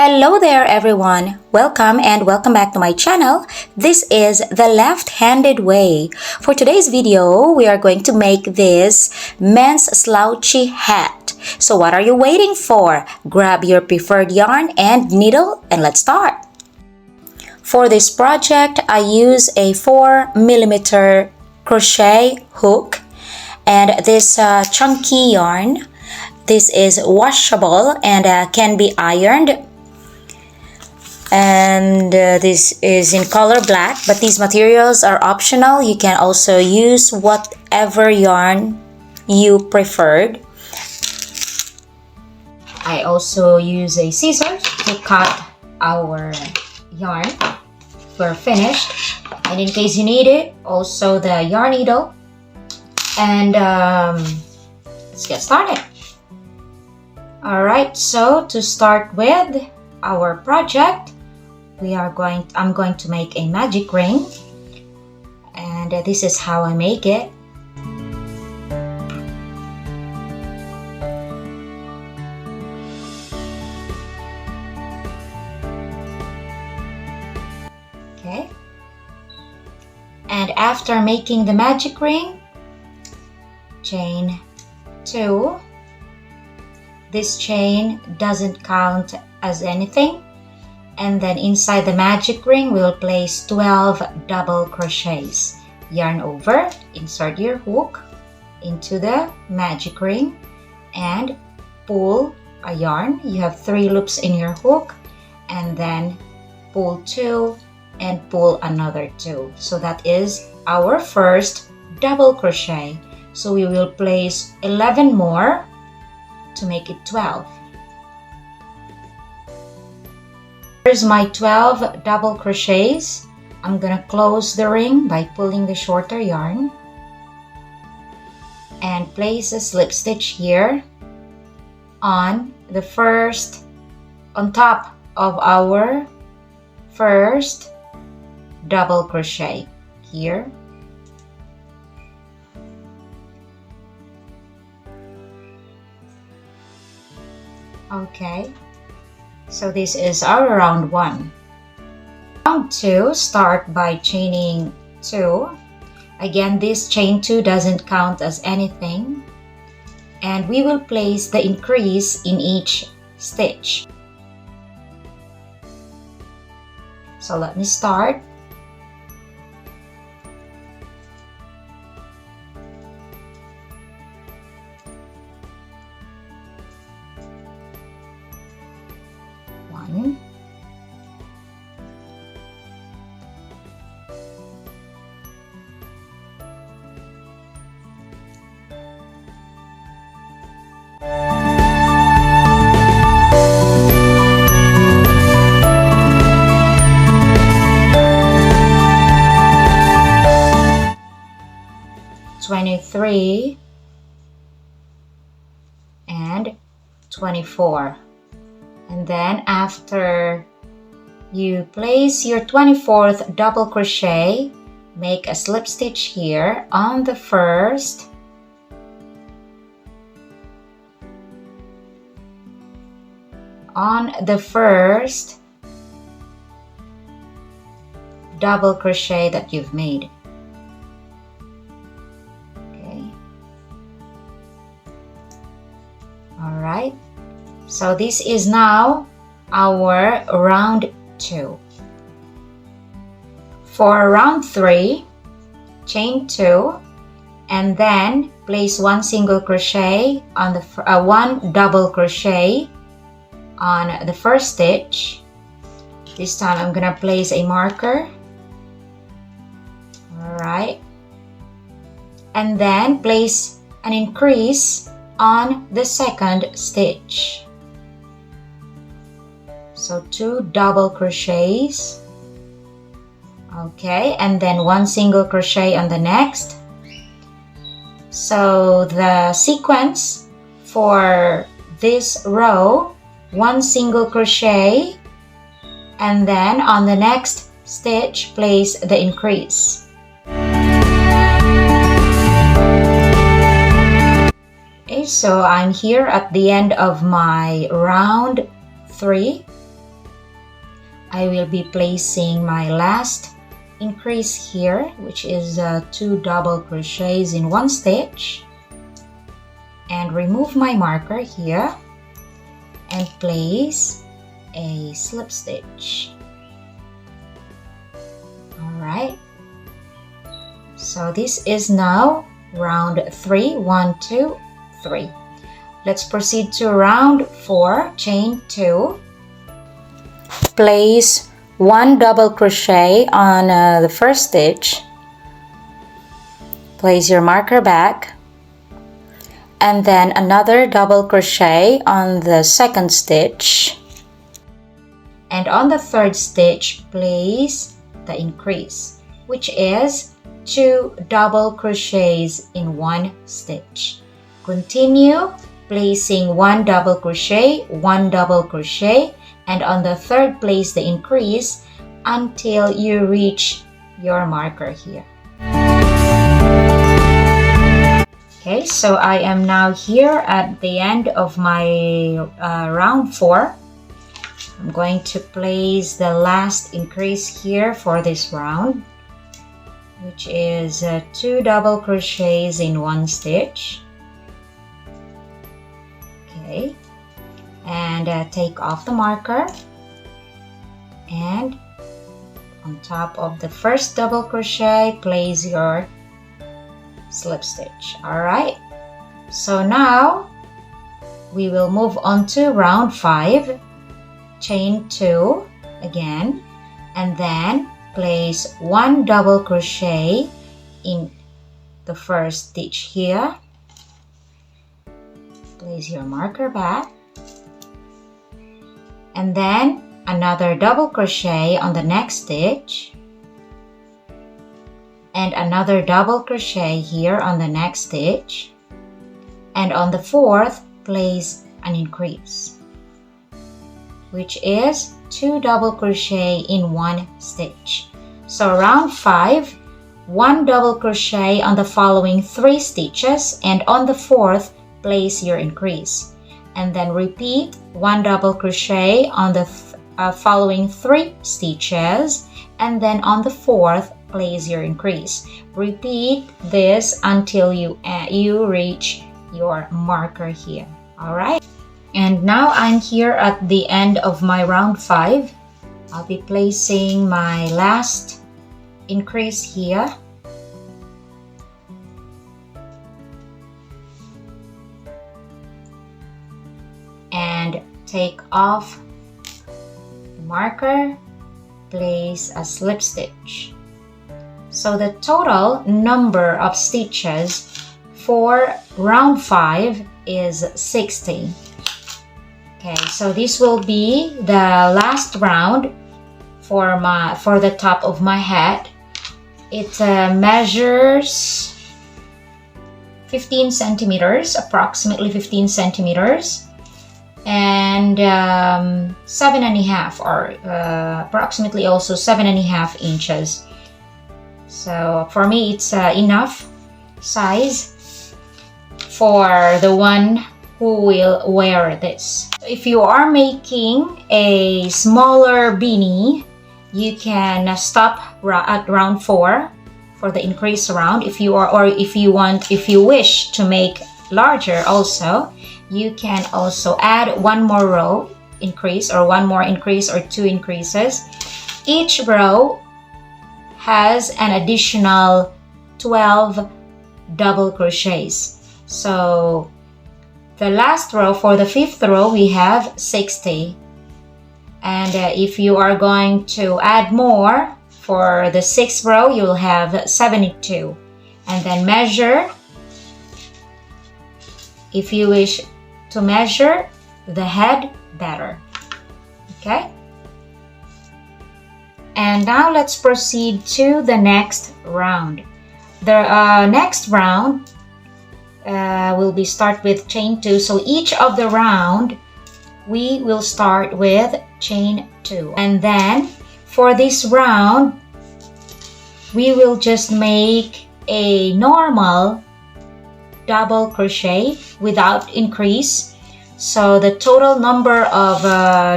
Hello there everyone! Welcome back to my channel. This is the left-handed way. For today's video, we are going to make this men's slouchy hat. So what are you waiting for? Grab your preferred yarn and needle and let's start. For this project, I use a 4mm crochet hook and this chunky yarn. This is washable and can be ironed. And this is in color black, but these materials are optional. You can also use whatever yarn you preferred. I also use a scissors to cut our yarn. We're finished, and in case you need it, also the yarn needle. And let's get started. Alright, so to start with our project, I'm going to make a magic ring, and this is how I make it. Okay, and after making the magic ring, chain 2. This chain doesn't count as anything. And then inside the magic ring, we'll place 12 double crochets. Yarn over, insert your hook into the magic ring and pull a yarn. You have 3 loops in your hook, and then pull 2 and pull another 2. So that is our first double crochet. So we will place 11 more to make it 12. Here's my 12 double crochets. I'm gonna close the ring by pulling the shorter yarn and place a slip stitch here on top of our first double crochet here. Okay. So this is our round 1. Round 2, start by chaining 2. Again, this chain 2 doesn't count as anything. And we will place the increase in each stitch. So let me start. Three and 24, and then after you place your 24th double crochet, make a slip stitch here on the first double crochet that you've made. Alright, so this is now our round 2. For round 3, chain 2 and then place 1 single crochet on the 1 double crochet on the first stitch. This time I'm gonna place a marker. Alright, and then place an increase on the second stitch. So 2 double crochets. Okay, and then 1 single crochet on the next. So the sequence for this row, 1 single crochet, and then on the next stitch place the increase. Okay, so I'm here at the end of my round 3. I will be placing my last increase here, which is 2 double crochets in one stitch, and remove my marker here and place a slip stitch. Alright, so this is now round 3. 1, 2, 3. Let's proceed to round 4. Chain 2. Place 1 double crochet on the first stitch. Place your marker back, and then another double crochet on the second stitch, and on the third stitch place the increase, which is 2 double crochets in one stitch. Continue placing 1 double crochet, 1 double crochet, and on the third place the increase until you reach your marker here. Okay, so I am now here at the end of my round 4. I'm going to place the last increase here for this round, which is 2 double crochets in one stitch. Okay, and take off the marker, and on top of the first double crochet place your slip stitch. Alright, so now we will move on to round 5. Chain 2 again, and then place 1 double crochet in the first stitch here. Place your marker back, and then another double crochet on the next stitch, and another double crochet here on the next stitch, and on the fourth place an increase, which is 2 double crochet in one stitch. So round 5, 1 double crochet on the following 3 stitches, and on the fourth place your increase, and then repeat 1 double crochet on the following 3 stitches, and then on the fourth place your increase. Repeat this until you reach your marker here. Alright, and now I'm here at the end of my round 5. I'll be placing my last increase here, and take off the marker, place a slip stitch. So the total number of stitches for round 5 is 60. Okay, so this will be the last round for the top of my head. It measures 15 centimeters, approximately 15 centimeters, and 7.5, or approximately also 7.5 inches. So for me, it's enough size for the one who will wear this. If you are making a smaller beanie, you can stop at round 4 for the increase round. If you are, or if you wish to make larger also, you can also add 1 more row increase, or 1 more increase, or 2 increases. Each row has an additional 12 double crochets. So the last row, for the 5th row, we have 60. And if you are going to add more for the 6th row, you will have 72. And then measure, if you wish to measure the head better. Okay? And now let's proceed to the next round. The next round will be start with chain 2. So each of the round we will start with chain 2, and then for this round we will just make a normal double crochet without increase. So the total number of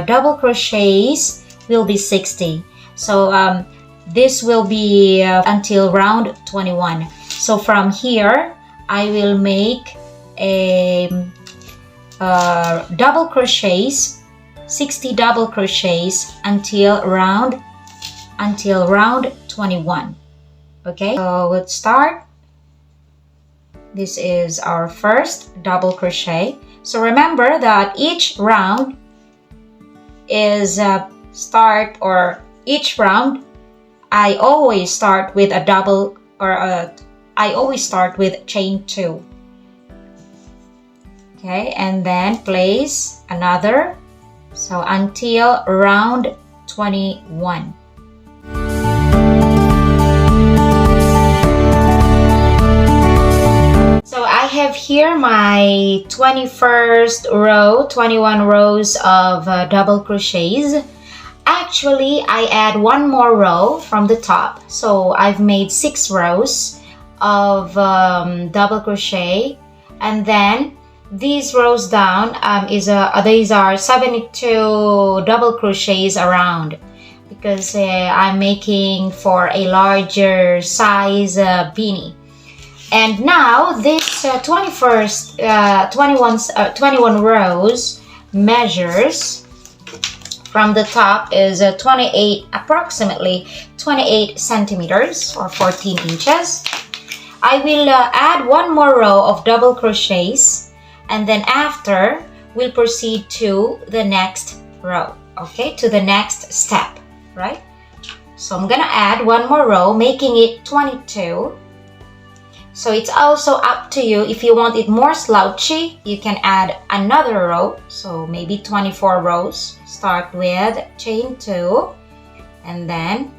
double crochets will be 60. So this will be until round 21. So from here I will make a double crochets, 60 double crochets until round 21. Okay, so let's start. This is our first double crochet. So remember that each round is each round I always start with a double, or I always start with chain 2. Okay, and then place another, so until round 21. So I have here my 21st row, 21 rows of double crochets. Actually, I add one more row from the top. So I've made 6 rows of double crochet, and then these rows down these are 72 double crochets around, because I'm making for a larger size beanie. And now this 21 rows measures from the top is approximately 28 centimeters or 14 inches. I will add one more row of double crochets, and then after we'll proceed to the next row, okay, to the next step, right? So I'm gonna add one more row, making it 22. So it's also up to you. If you want it more slouchy, you can add another row, so maybe 24 rows. Start with chain 2 and then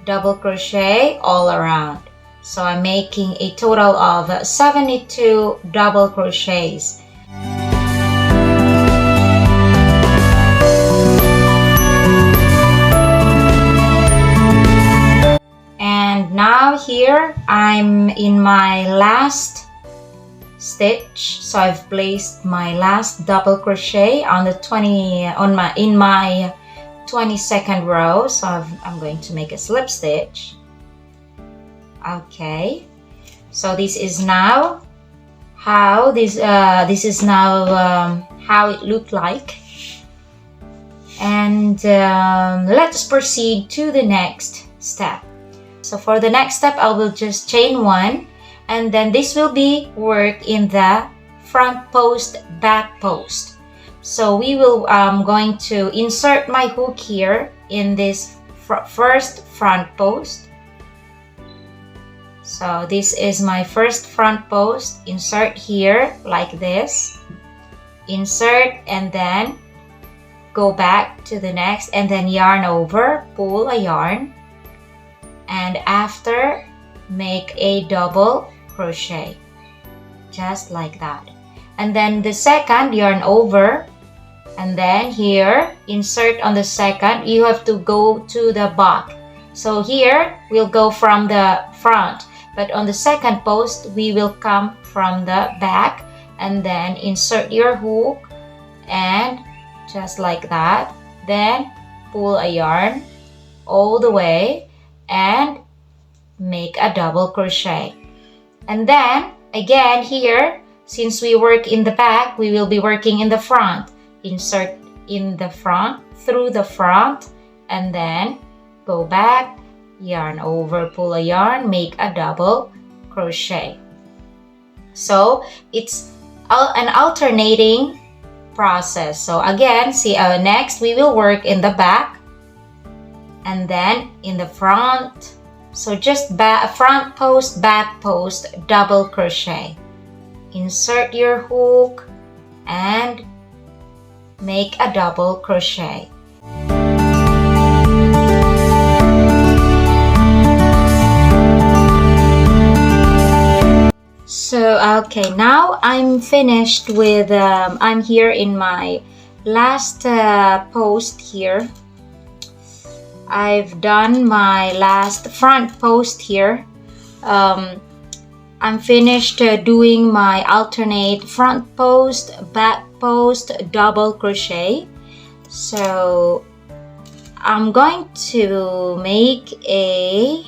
double crochet all around. So I'm making a total of 72 double crochets. And now here I'm in my last stitch, so I've placed my last double crochet on the 22nd row. So I'm going to make a slip stitch. Okay, so this is now how how it looked like, and let's proceed to the next step. So for the next step, I will just chain 1, and then this will be work in the front post, back post. So we will going to insert my hook here in this first front post. So this is my first front post. Insert here like this, insert, and then go back to the next, and then yarn over, pull a yarn, and after make a double crochet just like that. And then the second, yarn over, and then here insert on the second. You have to go to the back. So here we'll go from the front, but on the second post we will come from the back, and then insert your hook and just like that, then pull a yarn all the way and make a double crochet. And then again here, since we work in the back, we will be working in the front. Insert in the front, through the front, and then go back, yarn over, pull a yarn, make a double crochet. So it's an alternating process. So again, see, next we will work in the back and then in the front. So just front post, back post, double crochet. Insert your hook and make a double crochet. So okay, now I'm finished with I'm here in my last post here. I've done my last front post here. I'm finished doing my alternate front post, back post, double crochet. So I'm going to make a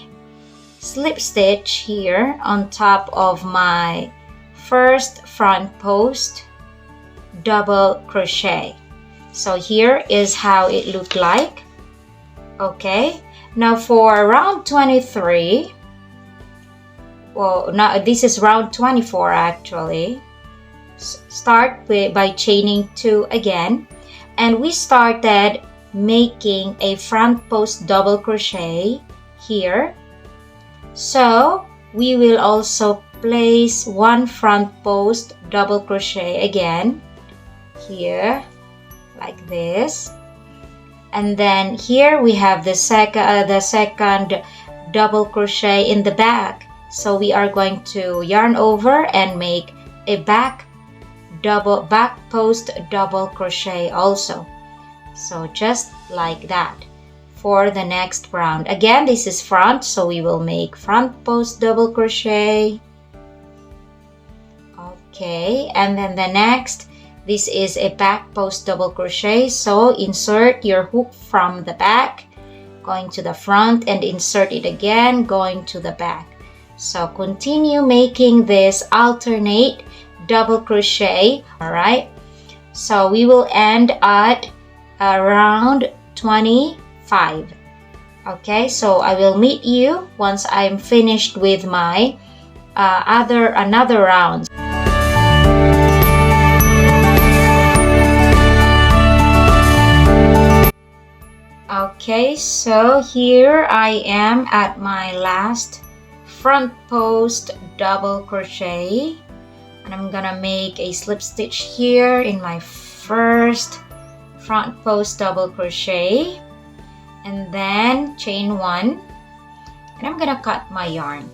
slip stitch here on top of my first front post double crochet. So here is how it looked like. Okay, now for round 23, well, now this is round 24 actually. Start by chaining 2 again, and we started making a front post double crochet here. So we will also place 1 front post double crochet again here like this, and then here we have the second double crochet in the back. So we are going to yarn over and make a back post double crochet also. So just like that for the next round. Again, this is front, so we will make front post double crochet. Okay, and then the next, this is a back post double crochet. So insert your hook from the back, going to the front, and insert it again, going to the back. So continue making this alternate double crochet. All right, so we will end at around 25. Okay, so I will meet you once I'm finished with my another round. Okay, so here I am at my last front post double crochet, and I'm gonna make a slip stitch here in my first front post double crochet, and then chain 1, and I'm gonna cut my yarn.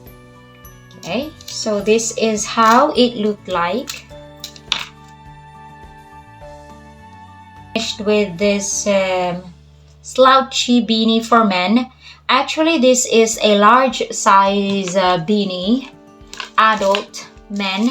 Okay, so this is how it looked like. Finished with this slouchy beanie for men. Actually, this is a large size beanie, adult men.